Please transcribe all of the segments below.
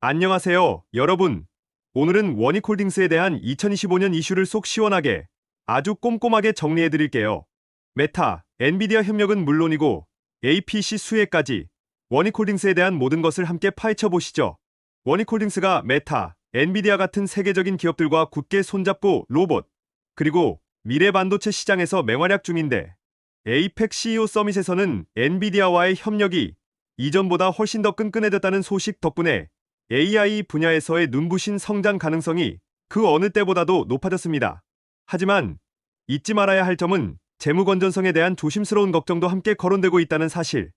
안녕하세요, 여러분. 오늘은 원익홀딩스에 대한 2025년 이슈를 속 시원하게 아주 꼼꼼하게 정리해 드릴게요. 메타, 엔비디아 협력은 물론이고 APC 수혜까지 원익홀딩스에 대한 모든 것을 함께 파헤쳐 보시죠. 원익홀딩스가 메타, 엔비디아 같은 세계적인 기업들과 굳게 손잡고 로봇, 그리고 미래 반도체 시장에서 맹활약 중인데 에이펙 CEO 서밋에서는 엔비디아와의 협력이 이전보다 훨씬 더 끈끈해졌다는 소식 덕분에 AI 분야에서의 눈부신 성장 가능성이 그 어느 때보다도 높아졌습니다. 하지만 잊지 말아야 할 점은 재무 건전성에 대한 조심스러운 걱정도 함께 거론되고 있다는 사실.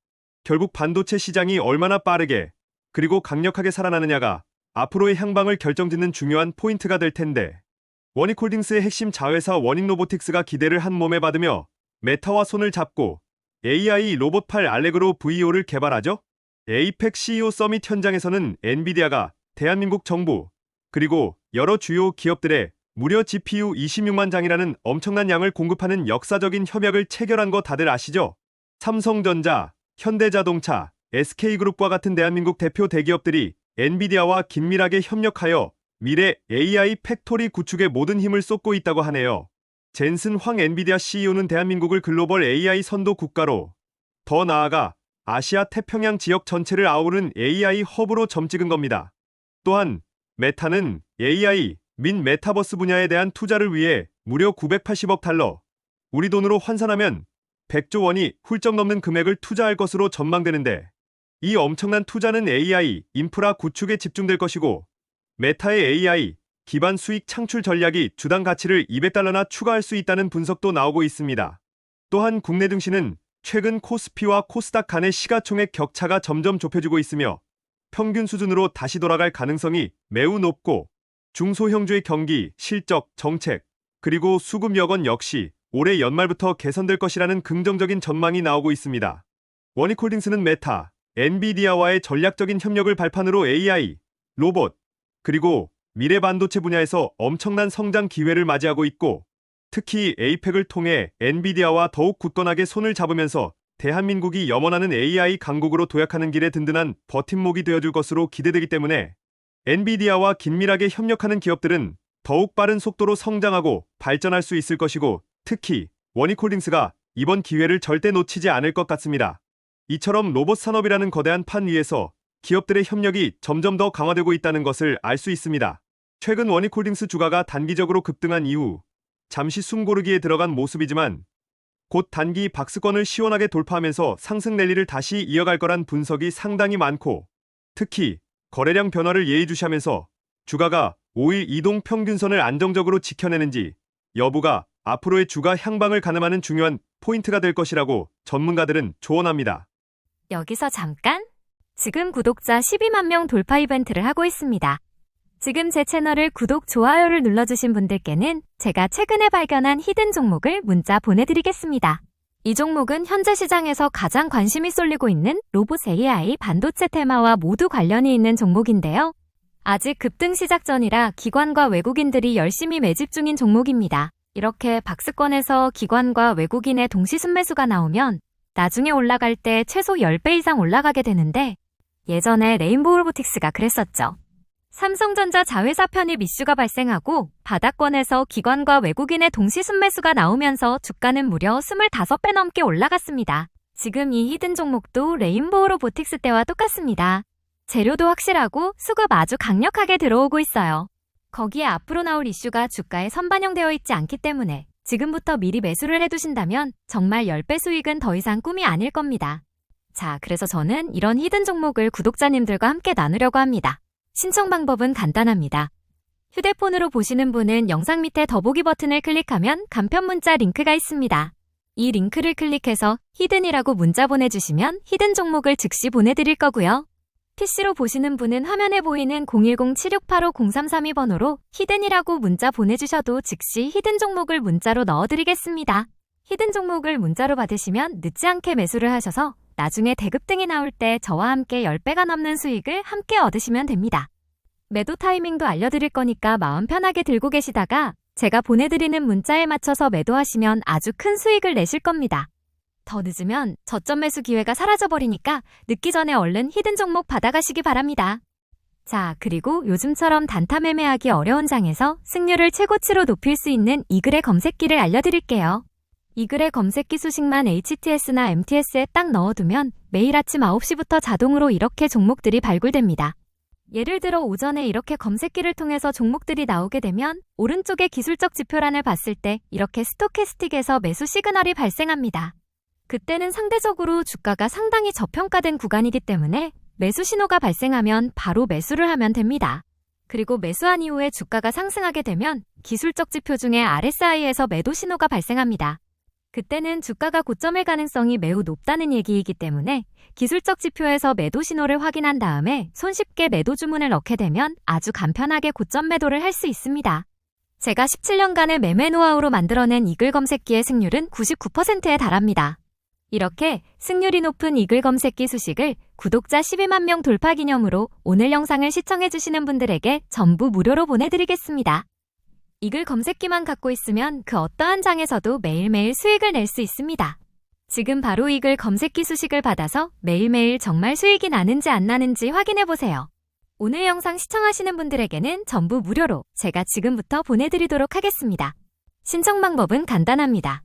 결국 반도체 시장이 얼마나 빠르게 그리고 강력하게 살아나느냐가 앞으로의 향방을 결정짓는 중요한 포인트가 될 텐데, 원익홀딩스의 핵심 자회사 원익로보틱스가 기대를 한 몸에 받으며 메타와 손을 잡고 AI 로봇팔 알레그로 VO를 개발하죠. 에이펙 CEO 서밋 현장에서는 엔비디아가 대한민국 정부 그리고 여러 주요 기업들의 무려 GPU 26만 장이라는 엄청난 양을 공급하는 역사적인 협약을 체결한 거 다들 아시죠? 삼성전자, 현대자동차, SK그룹과 같은 대한민국 대표 대기업들이 엔비디아와 긴밀하게 협력하여 미래 AI 팩토리 구축에 모든 힘을 쏟고 있다고 하네요. 젠슨 황 엔비디아 CEO는 대한민국을 글로벌 AI 선도 국가로, 더 나아가 아시아 태평양 지역 전체를 아우르는 AI 허브로 점찍은 겁니다. 또한 메타는 AI 및 메타버스 분야에 대한 투자를 위해 무려 980억 달러, 우리 돈으로 환산하면 100조 원이 훌쩍 넘는 금액을 투자할 것으로 전망되는데, 이 엄청난 투자는 AI 인프라 구축에 집중될 것이고 메타의 AI 기반 수익 창출 전략이 주당 가치를 200달러나 추가할 수 있다는 분석도 나오고 있습니다. 또한 국내 증시는 최근 코스피와 코스닥 간의 시가총액 격차가 점점 좁혀지고 있으며 평균 수준으로 다시 돌아갈 가능성이 매우 높고, 중소형주의 경기, 실적, 정책, 그리고 수급 여건 역시 올해 연말부터 개선될 것이라는 긍정적인 전망이 나오고 있습니다. 원익홀딩스는 메타, 엔비디아와의 전략적인 협력을 발판으로 AI, 로봇, 그리고 미래 반도체 분야에서 엄청난 성장 기회를 맞이하고 있고, 특히 에이펙을 통해 엔비디아와 더욱 굳건하게 손을 잡으면서 대한민국이 염원하는 AI 강국으로 도약하는 길에 든든한 버팀목이 되어줄 것으로 기대되기 때문에 엔비디아와 긴밀하게 협력하는 기업들은 더욱 빠른 속도로 성장하고 발전할 수 있을 것이고, 특히 원익홀딩스가 이번 기회를 절대 놓치지 않을 것 같습니다. 이처럼 로봇 산업이라는 거대한 판 위에서 기업들의 협력이 점점 더 강화되고 있다는 것을 알 수 있습니다. 최근 원익홀딩스 주가가 단기적으로 급등한 이후 잠시 숨고르기에 들어간 모습이지만 곧 단기 박스권을 시원하게 돌파하면서 상승 랠리를 다시 이어갈 거란 분석이 상당히 많고, 특히 거래량 변화를 예의주시하면서 주가가 5일 이동 평균선을 안정적으로 지켜내는지 여부가 앞으로의 주가 향방을 가늠하는 중요한 포인트가 될 것이라고 전문가들은 조언합니다. 여기서 잠깐! 지금 구독자 12만 명 돌파 이벤트를 하고 있습니다. 지금 제 채널을 구독, 좋아요를 눌러주신 분들께는 제가 최근에 발견한 히든 종목을 문자 보내드리겠습니다. 이 종목은 현재 시장에서 가장 관심이 쏠리고 있는 로봇 AI 반도체 테마와 모두 관련이 있는 종목인데요. 아직 급등 시작 전이라 기관과 외국인들이 열심히 매집 중인 종목입니다. 이렇게 박스권에서 기관과 외국인의 동시 순매수가 나오면 나중에 올라갈 때 최소 10배 이상 올라가게 되는데, 예전에 레인보우 로보틱스가 그랬었죠. 삼성전자 자회사 편입 이슈가 발생하고 바닥권에서 기관과 외국인의 동시 순매수가 나오면서 주가는 무려 25배 넘게 올라갔습니다. 지금 이 히든 종목도 레인보우 로보틱스 때와 똑같습니다. 재료도 확실하고 수급 아주 강력하게 들어오고 있어요. 거기에 앞으로 나올 이슈가 주가에 선반영되어 있지 않기 때문에 지금부터 미리 매수를 해두신다면 정말 10배 수익은 더 이상 꿈이 아닐 겁니다. 자, 그래서 저는 이런 히든 종목을 구독자님들과 함께 나누려고 합니다. 신청 방법은 간단합니다. 휴대폰으로 보시는 분은 영상 밑에 더보기 버튼을 클릭하면 간편 문자 링크가 있습니다. 이 링크를 클릭해서 히든이라고 문자 보내주시면 히든 종목을 즉시 보내드릴 거고요. PC로 보시는 분은 화면에 보이는 010-7685-0332번호로 히든이라고 문자 보내주셔도 즉시 히든 종목을 문자로 넣어드리겠습니다. 히든 종목을 문자로 받으시면 늦지 않게 매수를 하셔서 나중에 대급등이 나올 때 저와 함께 10배가 넘는 수익을 함께 얻으시면 됩니다. 매도 타이밍도 알려드릴 거니까 마음 편하게 들고 계시다가 제가 보내드리는 문자에 맞춰서 매도하시면 아주 큰 수익을 내실 겁니다. 더 늦으면 저점 매수 기회가 사라져버리니까 늦기 전에 얼른 히든 종목 받아가시기 바랍니다. 자, 그리고 요즘처럼 단타 매매하기 어려운 장에서 승률을 최고치로 높일 수 있는 이글의 검색기를 알려드릴게요. 이글의 검색기 수식만 HTS나 MTS에 딱 넣어두면 매일 아침 9시부터 자동으로 이렇게 종목들이 발굴됩니다. 예를 들어 오전에 이렇게 검색기를 통해서 종목들이 나오게 되면 오른쪽의 기술적 지표란을 봤을 때 이렇게 스토캐스틱에서 매수 시그널이 발생합니다. 그때는 상대적으로 주가가 상당히 저평가된 구간이기 때문에 매수 신호가 발생하면 바로 매수를 하면 됩니다. 그리고 매수한 이후에 주가가 상승하게 되면 기술적 지표 중에 RSI에서 매도 신호가 발생합니다. 그때는 주가가 고점일 가능성이 매우 높다는 얘기이기 때문에 기술적 지표에서 매도 신호를 확인한 다음에 손쉽게 매도 주문을 넣게 되면 아주 간편하게 고점 매도를 할 수 있습니다. 제가 17년간의 매매 노하우로 만들어낸 이글 검색기의 승률은 99%에 달합니다. 이렇게 승률이 높은 이글 검색기 수식을 구독자 12만 명 돌파 기념으로 오늘 영상을 시청해주시는 분들에게 전부 무료로 보내드리겠습니다. 이글 검색기만 갖고 있으면 그 어떠한 장에서도 매일매일 수익을 낼 수 있습니다. 지금 바로 이글 검색기 수식을 받아서 매일매일 정말 수익이 나는지 안 나는지 확인해보세요. 오늘 영상 시청하시는 분들에게는 전부 무료로 제가 지금부터 보내드리도록 하겠습니다. 신청 방법은 간단합니다.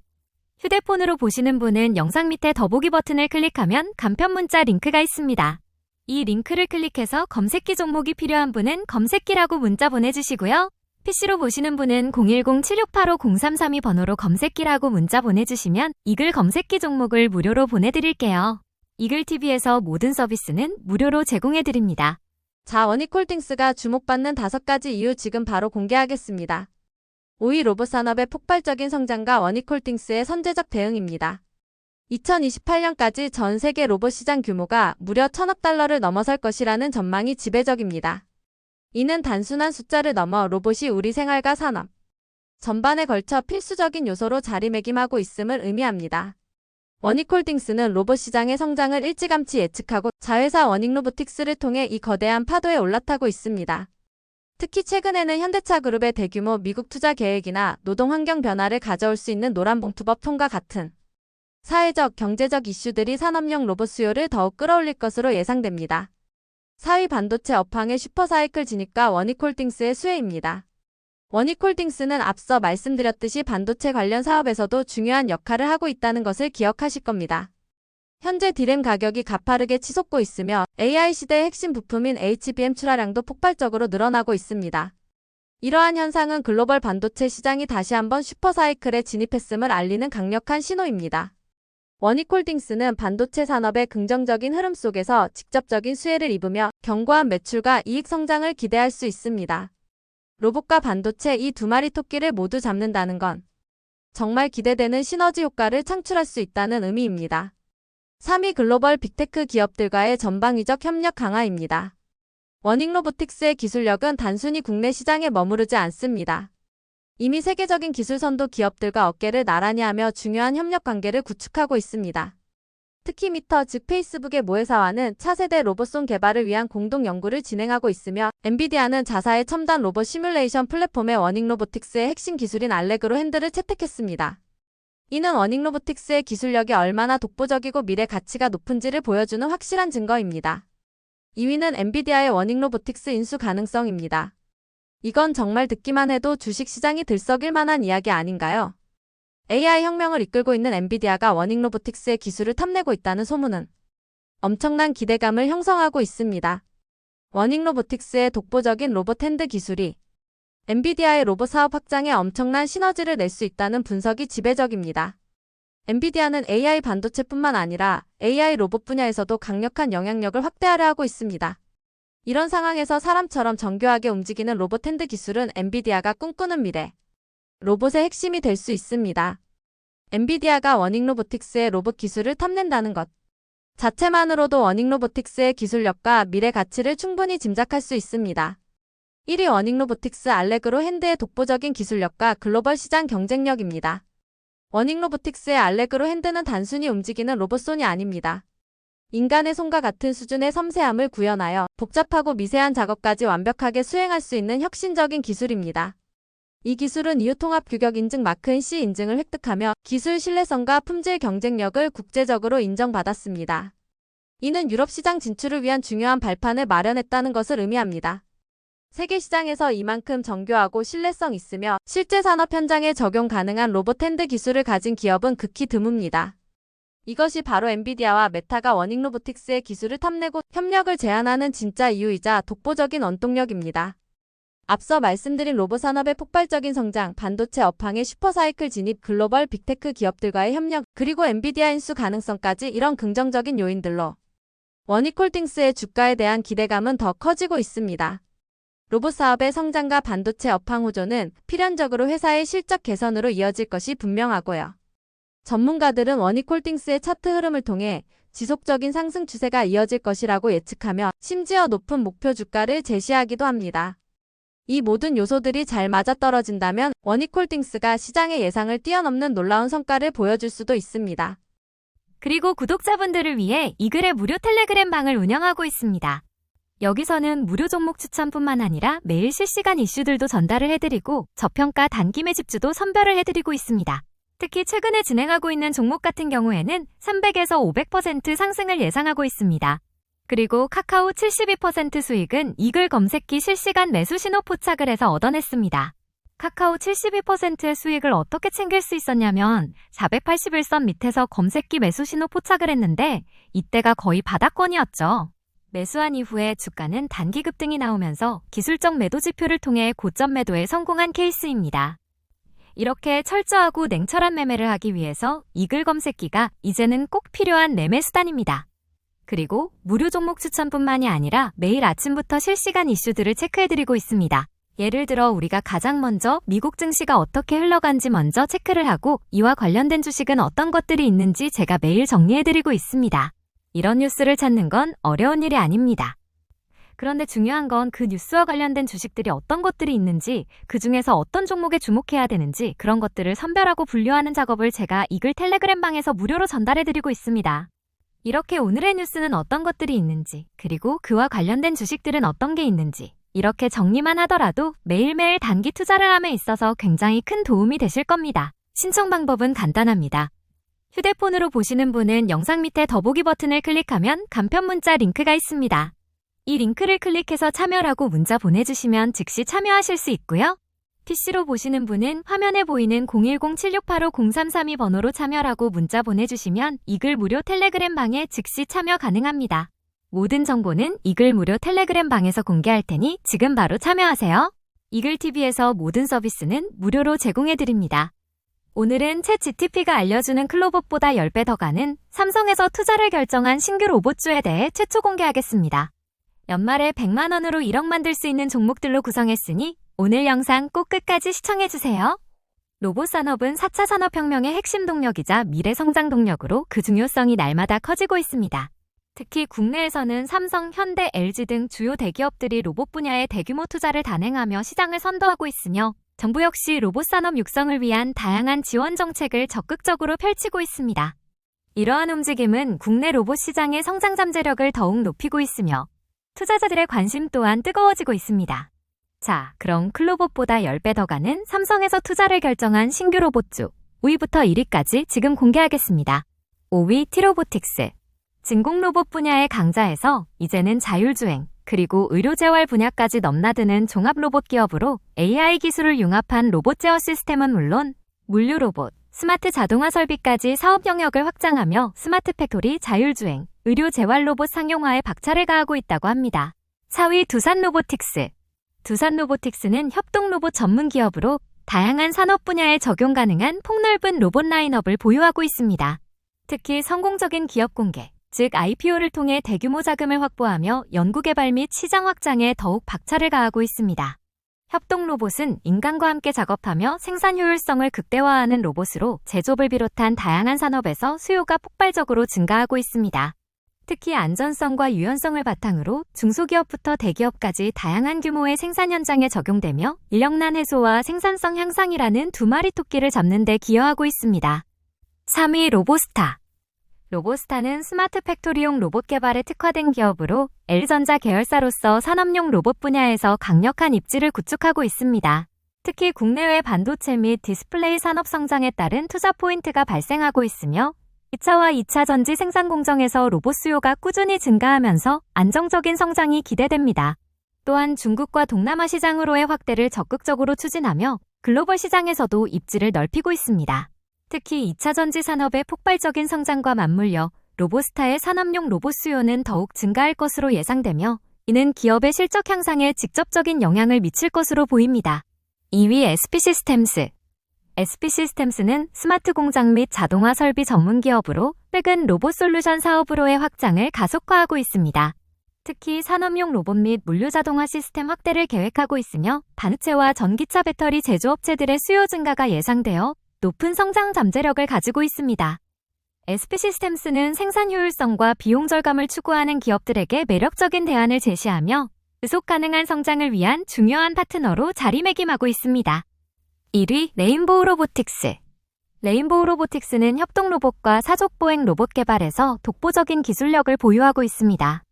휴대폰으로 보시는 분은 영상 밑에 더보기 버튼을 클릭하면 간편 문자 링크가 있습니다. 이 링크를 클릭해서 검색기 종목이 필요한 분은 검색기라고 문자 보내주시고요. PC로 보시는 분은 010-7685-0332 번호로 검색기라고 문자 보내주시면 이글 검색기 종목을 무료로 보내드릴게요. 이글TV에서 모든 서비스는 무료로 제공해드립니다. 자, 원익홀딩스가 주목받는 5가지 이유 지금 바로 공개하겠습니다. 5위 로봇 산업의 폭발적인 성장과 원익홀딩스의 선제적 대응입니다. 2028년까지 전 세계 로봇 시장 규모가 무려 1,000억 달러를 넘어설 것이라는 전망이 지배적입니다. 이는 단순한 숫자를 넘어 로봇이 우리 생활과 산업 전반에 걸쳐 필수적인 요소로 자리매김하고 있음을 의미합니다. 원익홀딩스는 로봇 시장의 성장을 일찌감치 예측하고 자회사 원익로보틱스를 통해 이 거대한 파도에 올라타고 있습니다. 특히 최근에는 현대차 그룹의 대규모 미국 투자 계획이나 노동 환경 변화를 가져올 수 있는 노란봉투법 통과 같은 사회적, 경제적 이슈들이 산업용 로봇 수요를 더욱 끌어올릴 것으로 예상됩니다. 4위 반도체 업황의 슈퍼사이클 진입과 원익홀딩스의 수혜입니다. 원익홀딩스는 앞서 말씀드렸듯이 반도체 관련 사업에서도 중요한 역할을 하고 있다는 것을 기억하실 겁니다. 현재 D램 가격이 가파르게 치솟고 있으며 AI 시대의 핵심 부품인 HBM 출하량도 폭발적으로 늘어나고 있습니다. 이러한 현상은 글로벌 반도체 시장이 다시 한번 슈퍼사이클에 진입했음을 알리는 강력한 신호입니다. 원익홀딩스는 반도체 산업의 긍정적인 흐름 속에서 직접적인 수혜를 입으며 견고한 매출과 이익 성장을 기대할 수 있습니다. 로봇과 반도체 이 두 마리 토끼를 모두 잡는다는 건 정말 기대되는 시너지 효과를 창출할 수 있다는 의미입니다. 3위 글로벌 빅테크 기업들과의 전방위적 협력 강화입니다. 원익로보틱스의 기술력은 단순히 국내 시장에 머무르지 않습니다. 이미 세계적인 기술선도 기업들과 어깨를 나란히 하며 중요한 협력 관계를 구축하고 있습니다. 특히 미터 즉 페이스북의 모회사와는 차세대 로봇송 개발을 위한 공동 연구를 진행하고 있으며 엔비디아는 자사의 첨단 로봇 시뮬레이션 플랫폼에 원익로보틱스의 핵심 기술인 알레그로 핸들을 채택했습니다. 이는 원익로보틱스의 기술력이 얼마나 독보적이고 미래 가치가 높은지를 보여주는 확실한 증거입니다. 2위는 엔비디아의 원익로보틱스 인수 가능성입니다. 이건 정말 듣기만 해도 주식시장이 들썩일 만한 이야기 아닌가요? AI 혁명을 이끌고 있는 엔비디아가 원익로보틱스의 기술을 탐내고 있다는 소문은 엄청난 기대감을 형성하고 있습니다. 원익로보틱스의 독보적인 로봇 핸드 기술이 엔비디아의 로봇 사업 확장에 엄청난 시너지를 낼 수 있다는 분석이 지배적입니다. 엔비디아는 AI 반도체뿐만 아니라 AI 로봇 분야에서도 강력한 영향력을 확대하려 하고 있습니다. 이런 상황에서 사람처럼 정교하게 움직이는 로봇 핸드 기술은 엔비디아가 꿈꾸는 미래 로봇의 핵심이 될 수 있습니다. 엔비디아가 원익로보틱스의 로봇 기술을 탐낸다는 것 자체만으로도 원익로보틱스의 기술력과 미래 가치를 충분히 짐작할 수 있습니다. 1위 원익로보틱스 알레그로 핸드의 독보적인 기술력과 글로벌 시장 경쟁력입니다. 원익로보틱스의 알레그로 핸드는 단순히 움직이는 로봇손이 아닙니다. 인간의 손과 같은 수준의 섬세함을 구현하여 복잡하고 미세한 작업까지 완벽하게 수행할 수 있는 혁신적인 기술입니다. 이 기술은 이유통합 규격 인증 마크 C 인증을 획득하며 기술 신뢰성과 품질 경쟁력을 국제적으로 인정받았습니다. 이는 유럽 시장 진출을 위한 중요한 발판을 마련했다는 것을 의미합니다. 세계 시장에서 이만큼 정교하고 신뢰성 있으며 실제 산업 현장에 적용 가능한 로봇 핸드 기술을 가진 기업은 극히 드뭅니다. 이것이 바로 엔비디아와 메타가 워닝 로보틱스의 기술을 탐내고 협력을 제안하는 진짜 이유이자 독보적인 원동력입니다. 앞서 말씀드린 로봇 산업의 폭발적인 성장, 반도체 업황의 슈퍼사이클 진입, 글로벌 빅테크 기업들과의 협력, 그리고 엔비디아 인수 가능성까지 이런 긍정적인 요인들로 워닉홀딩스의 주가에 대한 기대감은 더 커지고 있습니다. 로봇 사업의 성장과 반도체 업황 호조는 필연적으로 회사의 실적 개선으로 이어질 것이 분명하고요. 전문가들은 워닉홀딩스의 차트 흐름을 통해 지속적인 상승 추세가 이어질 것이라고 예측하며 심지어 높은 목표 주가를 제시하기도 합니다. 이 모든 요소들이 잘 맞아떨어진다면 워닉홀딩스가 시장의 예상을 뛰어넘는 놀라운 성과를 보여줄 수도 있습니다. 그리고 구독자분들을 위해 이글의 무료 텔레그램 방을 운영하고 있습니다. 여기서는 무료 종목 추천뿐만 아니라 매일 실시간 이슈들도 전달을 해드리고 저평가 단기 매집주도 선별을 해드리고 있습니다. 특히 최근에 진행하고 있는 종목 같은 경우에는 300에서 500% 상승을 예상하고 있습니다. 그리고 카카오 72% 수익은 이글 검색기 실시간 매수 신호 포착을 해서 얻어냈습니다. 카카오 72%의 수익을 어떻게 챙길 수 있었냐면 481선 밑에서 검색기 매수 신호 포착을 했는데 이때가 거의 바닥권이었죠. 매수한 이후에 주가는 단기 급등이 나오면서 기술적 매도 지표를 통해 고점 매도에 성공한 케이스입니다. 이렇게 철저하고 냉철한 매매를 하기 위해서 이글 검색기가 이제는 꼭 필요한 매매 수단입니다. 그리고 무료 종목 추천뿐만이 아니라 매일 아침부터 실시간 이슈들을 체크해드리고 있습니다. 예를 들어 우리가 가장 먼저 미국 증시가 어떻게 흘러간지 먼저 체크를 하고 이와 관련된 주식은 어떤 것들이 있는지 제가 매일 정리해드리고 있습니다. 이런 뉴스를 찾는 건 어려운 일이 아닙니다. 그런데 중요한 건 그 뉴스와 관련된 주식들이 어떤 것들이 있는지, 그 중에서 어떤 종목에 주목해야 되는지 그런 것들을 선별하고 분류하는 작업을 제가 이글 텔레그램 방에서 무료로 전달해드리고 있습니다. 이렇게 오늘의 뉴스는 어떤 것들이 있는지, 그리고 그와 관련된 주식들은 어떤 게 있는지 이렇게 정리만 하더라도 매일매일 단기 투자를 함에 있어서 굉장히 큰 도움이 되실 겁니다. 신청 방법은 간단합니다. 휴대폰으로 보시는 분은 영상 밑에 더보기 버튼을 클릭하면 간편 문자 링크가 있습니다. 이 링크를 클릭해서 참여라고 문자 보내주시면 즉시 참여하실 수 있고요. PC로 보시는 분은 화면에 보이는 010-7685-0332 번호로 참여라고 문자 보내주시면 이글 무료 텔레그램 방에 즉시 참여 가능합니다. 모든 정보는 이글 무료 텔레그램 방에서 공개할 테니 지금 바로 참여하세요. 이글TV에서 모든 서비스는 무료로 제공해드립니다. 오늘은 챗GPT가 알려주는 클로봇보다 10배 더 가는 삼성에서 투자를 결정한 신규 로봇주에 대해 최초 공개하겠습니다. 연말에 100만 원으로 1억 만들 수 있는 종목들로 구성했으니 오늘 영상 꼭 끝까지 시청해주세요. 로봇 산업은 4차 산업혁명의 핵심 동력이자 미래 성장 동력으로 그 중요성이 날마다 커지고 있습니다. 특히 국내에서는 삼성, 현대, LG 등 주요 대기업들이 로봇 분야에 대규모 투자를 단행하며 시장을 선도하고 있으며 정부 역시 로봇 산업 육성을 위한 다양한 지원 정책을 적극적으로 펼치고 있습니다. 이러한 움직임은 국내 로봇 시장의 성장 잠재력을 더욱 높이고 있으며 투자자들의 관심 또한 뜨거워지고 있습니다. 자, 그럼 클로봇보다 10배 더 가는 삼성에서 투자를 결정한 신규 로봇주 5위부터 1위까지 지금 공개하겠습니다. 5위 티로보틱스. 진공 로봇 분야의 강자에서 이제는 자율주행, 그리고 의료재활 분야까지 넘나드는 종합 로봇 기업으로 AI 기술을 융합한 로봇 제어 시스템은 물론 물류 로봇, 스마트 자동화 설비까지 사업 영역을 확장하며 스마트 팩토리, 자율주행, 의료 재활 로봇 상용화에 박차를 가하고 있다고 합니다. 4위 두산 로보틱스. 두산 로보틱스는 협동 로봇 전문 기업으로 다양한 산업 분야에 적용 가능한 폭넓은 로봇 라인업을 보유하고 있습니다. 특히 성공적인 기업 공개, 즉 IPO를 통해 대규모 자금을 확보하며 연구개발 및 시장 확장에 더욱 박차를 가하고 있습니다. 협동 로봇은 인간과 함께 작업하며 생산 효율성을 극대화하는 로봇으로 제조업을 비롯한 다양한 산업에서 수요가 폭발적으로 증가하고 있습니다. 특히 안전성과 유연성을 바탕으로 중소기업부터 대기업까지 다양한 규모의 생산 현장에 적용되며 인력난 해소와 생산성 향상이라는 두 마리 토끼를 잡는 데 기여하고 있습니다. 3위 로보스타. 로보스타는 스마트 팩토리용 로봇 개발에 특화된 기업으로 LG전자 계열사로서 산업용 로봇 분야에서 강력한 입지를 구축하고 있습니다. 특히 국내외 반도체 및 디스플레이 산업 성장에 따른 투자 포인트가 발생하고 있으며 2차와 2차 전지 생산 공정에서 로봇 수요가 꾸준히 증가하면서 안정적인 성장이 기대됩니다. 또한 중국과 동남아 시장으로의 확대를 적극적으로 추진하며 글로벌 시장에서도 입지를 넓히고 있습니다. 특히 2차 전지 산업의 폭발적인 성장과 맞물려 로보스타의 산업용 로봇 수요는 더욱 증가할 것으로 예상되며 이는 기업의 실적 향상에 직접적인 영향을 미칠 것으로 보입니다. 2위 SP시스템스. SP시스템스는 스마트 공장 및 자동화 설비 전문 기업으로 최근 로봇 솔루션 사업으로의 확장을 가속화하고 있습니다. 특히 산업용 로봇 및 물류 자동화 시스템 확대를 계획하고 있으며 반도체와 전기차 배터리 제조업체들의 수요 증가가 예상되어 높은 성장 잠재력을 가지고 있습니다. SP시스템스는 생산 효율성과 비용 절감을 추구하는 기업들에게 매력적인 대안을 제시하며 지속 가능한 성장을 위한 중요한 파트너로 자리매김하고 있습니다. 1위 레인보우 로보틱스. 레인보우 로보틱스는 협동 로봇과 사족 보행 로봇 개발에서 독보적인 기술력을 보유하고 있습니다.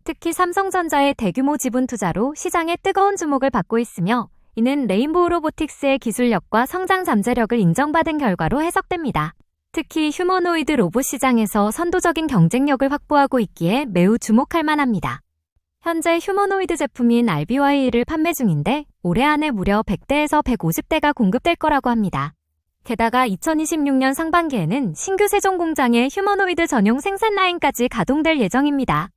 특히 삼성전자의 대규모 지분 투자로 시장의 뜨거운 주목을 받고 있으며 이는 레인보우 로보틱스의 기술력과 성장 잠재력을 인정받은 결과로 해석됩니다. 특히 휴머노이드 로봇 시장에서 선도적인 경쟁력을 확보하고 있기에 매우 주목할 만합니다. 현재 휴머노이드 제품인 RBY를 판매 중인데 올해 안에 무려 100대에서 150대가 공급될 거라고 합니다. 게다가 2026년 상반기에는 신규 세종 공장의 휴머노이드 전용 생산 라인까지 가동될 예정입니다.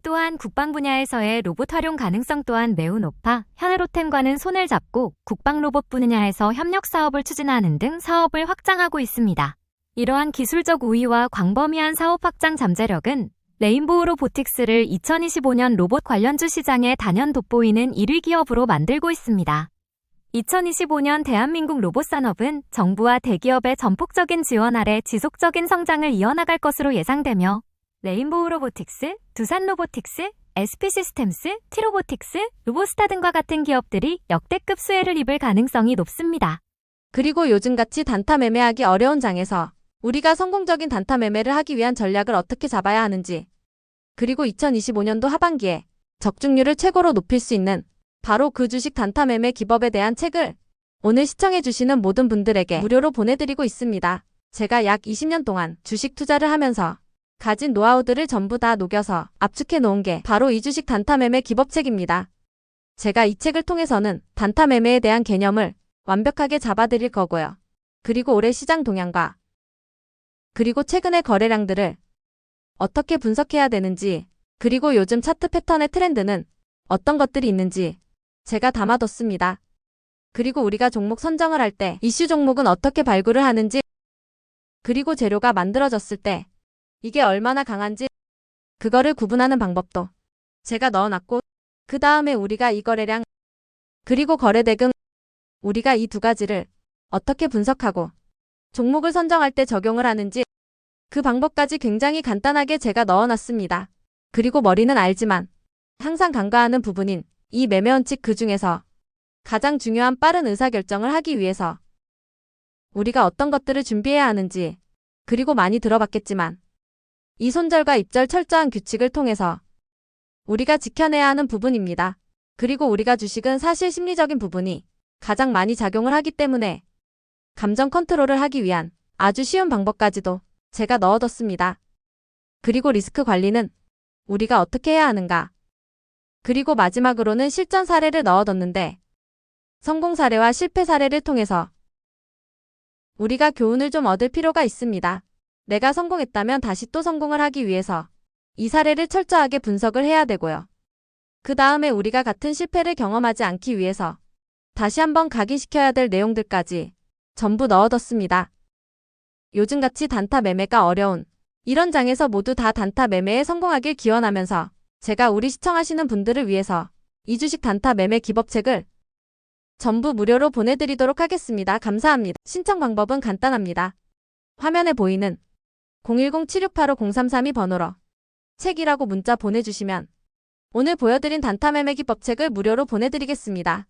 또한 국방 분야에서의 로봇 활용 가능성 또한 매우 높아 현대로템과는 손을 잡고 국방 로봇 분야에서 협력 사업을 추진하는 등 사업을 확장하고 있습니다. 이러한 기술적 우위와 광범위한 사업 확장 잠재력은 레인보우 로보틱스를 2025년 로봇 관련주 시장에 단연 돋보이는 1위 기업으로 만들고 있습니다. 2025년 대한민국 로봇 산업은 정부와 대기업의 전폭적인 지원 아래 지속적인 성장을 이어나갈 것으로 예상되며 레인보우 로보틱스, 두산 로보틱스, SP시스템스, T로보틱스, 로보스타 등과 같은 기업들이 역대급 수혜를 입을 가능성이 높습니다. 그리고 요즘같이 단타 매매하기 어려운 장에서 우리가 성공적인 단타 매매를 하기 위한 전략을 어떻게 잡아야 하는지, 그리고 2025년도 하반기에 적중률을 최고로 높일 수 있는 바로 그 주식 단타 매매 기법에 대한 책을 오늘 시청해주시는 모든 분들에게 무료로 보내드리고 있습니다. 제가 약 20년 동안 주식 투자를 하면서 가진 노하우들을 전부 다 녹여서 압축해 놓은 게 바로 이 주식 단타 매매 기법책입니다. 제가 이 책을 통해서는 단타 매매에 대한 개념을 완벽하게 잡아드릴 거고요. 그리고 올해 시장 동향과 그리고 최근의 거래량들을 어떻게 분석해야 되는지, 그리고 요즘 차트 패턴의 트렌드는 어떤 것들이 있는지 제가 담아뒀습니다. 그리고 우리가 종목 선정을 할 때 이슈 종목은 어떻게 발굴을 하는지, 그리고 재료가 만들어졌을 때 이게 얼마나 강한지 그거를 구분하는 방법도 제가 넣어놨고, 그 다음에 우리가 이 거래량 그리고 거래 대금, 우리가 이 두 가지를 어떻게 분석하고 종목을 선정할 때 적용을 하는지 그 방법까지 굉장히 간단하게 제가 넣어놨습니다. 그리고 머리는 알지만 항상 간과하는 부분인 이 매매 원칙, 그 중에서 가장 중요한 빠른 의사결정을 하기 위해서 우리가 어떤 것들을 준비해야 하는지, 그리고 많이 들어봤겠지만 이 손절과 입절 철저한 규칙을 통해서 우리가 지켜내야 하는 부분입니다. 그리고 우리가 주식은 사실 심리적인 부분이 가장 많이 작용을 하기 때문에 감정 컨트롤을 하기 위한 아주 쉬운 방법까지도 제가 넣어뒀습니다. 그리고 리스크 관리는 우리가 어떻게 해야 하는가, 그리고 마지막으로는 실전 사례를 넣어뒀는데 성공 사례와 실패 사례를 통해서 우리가 교훈을 좀 얻을 필요가 있습니다. 내가 성공했다면 다시 또 성공을 하기 위해서 이 사례를 철저하게 분석을 해야 되고요. 그 다음에 우리가 같은 실패를 경험하지 않기 위해서 다시 한번 각인시켜야 될 내용들까지 전부 넣어뒀습니다. 요즘같이 단타 매매가 어려운 이런 장에서 모두 다 단타 매매에 성공하길 기원하면서 제가 우리 시청하시는 분들을 위해서 이 주식 단타 매매 기법책을 전부 무료로 보내드리도록 하겠습니다. 감사합니다. 신청 방법은 간단합니다. 화면에 보이는 010-7685-0332 번호로 책이라고 문자 보내주시면 오늘 보여드린 단타 매매 기법책을 무료로 보내드리겠습니다.